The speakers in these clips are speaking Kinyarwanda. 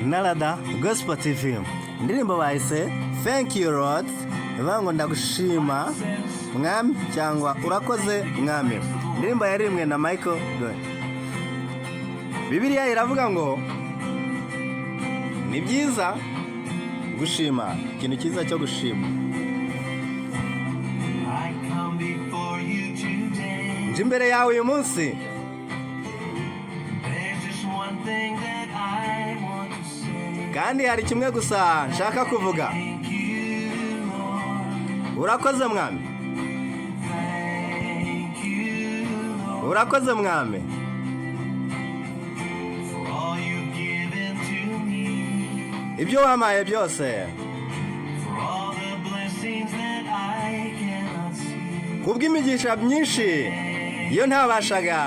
Narada Gospel TV. Indirimbo bahise Thank you Lord, ivango ndagushima mwami cyangwa urakoze mwami. Indirimbo yarimwe na Michael Doe. Bibiliya iravuga ngo ni byiza gushima, ikintu cyiza cyo gushima. Nje imbere yawe uyu munsi kandi hari kimwe gusa nshaka kuvuga. Urakoze mwami, urakoze mwami. Ibyo wamaye byose, kubw'imigisha myinshi iyo ntabashaga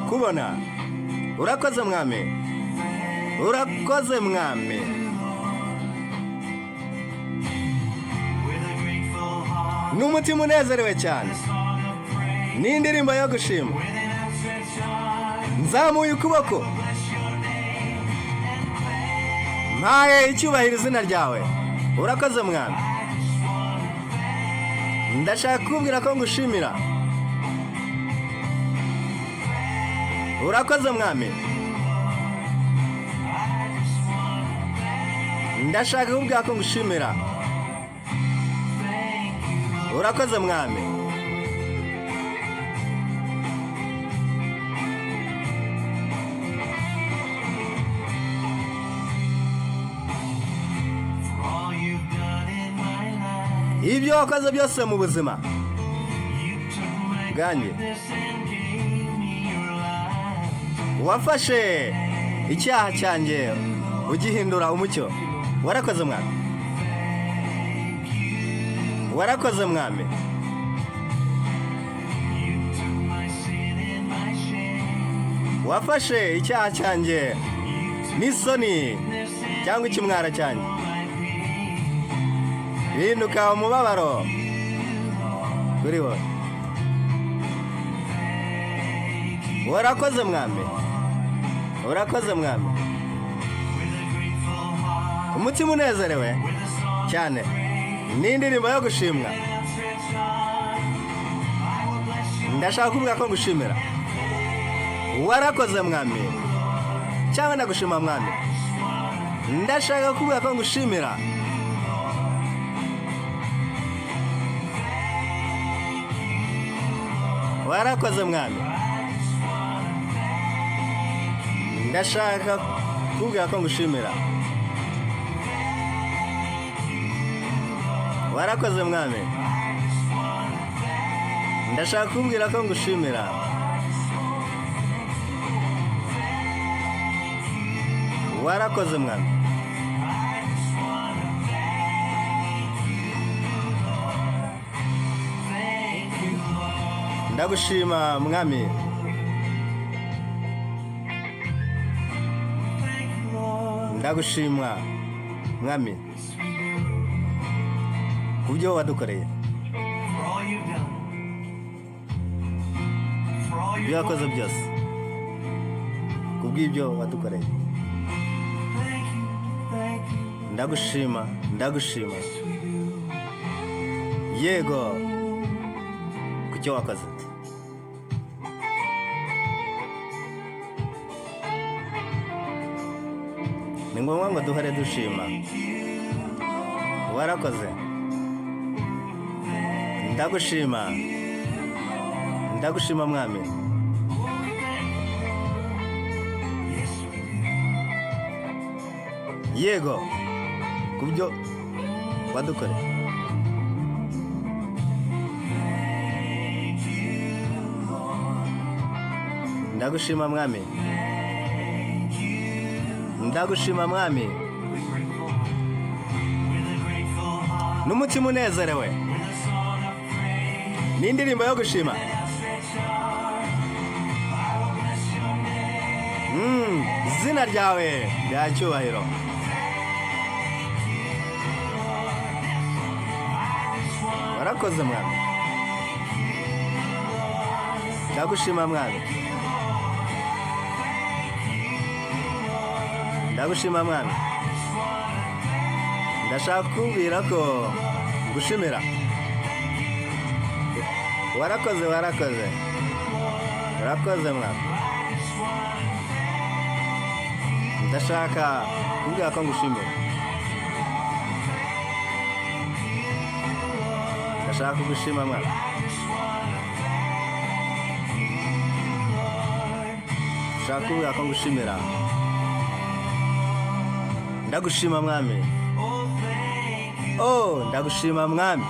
kubona. Urakoze mwami, urakoze mwami. N'umutima unezerewe cyane, n'indirimbo yo gushima. Nzamuye ukuboko, mpaye icyubahiro izina ryawe. Urakoze mwami. Ndashaka kubwira ko ngushimira. Urakoze mwami. Ndashaka kubwira ko ngushimira. Urakoze mwami. Ibyo wakoze byose mu buzima bwanjye, wafashe icyaha cyanjye ugihindura umucyo. Warakoze mwami, warakoze mwami. Wafashe icyaha cyanjye n'isoni cyangwa ikimwara cyanjye, bihinduka umubabaro kuri wowe. Warakoze mwami, urakoze mwami. Umutima unezerewe cyane, n'indirimbo yo gushimwa. Ndashaka kuvuga ko ngushimira. Warakoze mwami, cyangwa ndagushima mwami. Ndashaka kuvuga ko ngushimira. Warakoze mwami. Ndashaka kuvuga ko ngushimira. Warakoze mwami. Ndashaka kubwira ko ngushimira. Warakoze mwami. Ndagushima mwami. Ndagushima mwami kubyo wadukoreye, ibyo wakoze byose, kubw'ibyo wadukoreye. Ndagushima, ndagushima. Yego kucyo wakoze. Ni ngombwa ngo duhore dushima. Warakoze. Ndagushima, ndagushima mwami. Yego kubyo wadukoreye. Ndagushima mwami, ndagushima mwami. N'umutima unezerewe, n'indirimbo yo gushima. Izina ryawe rya cyubahiro. Warakoze mwami. Ndagushima mwami. Ndagushima mwami. ndashaka kukubwira ko gushimira. Warakoze mwana. Ndashaka kukubwira ko ngushimira. Ndashaka kugushima mwana. Ndashaka kukubwira ko ngushimira. Ndagushima mwami. Ndagushima mwami.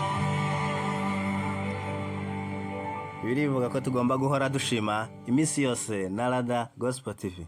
Birivuga ko tugomba guhora dushima iminsi yose na Rada Gospel TV.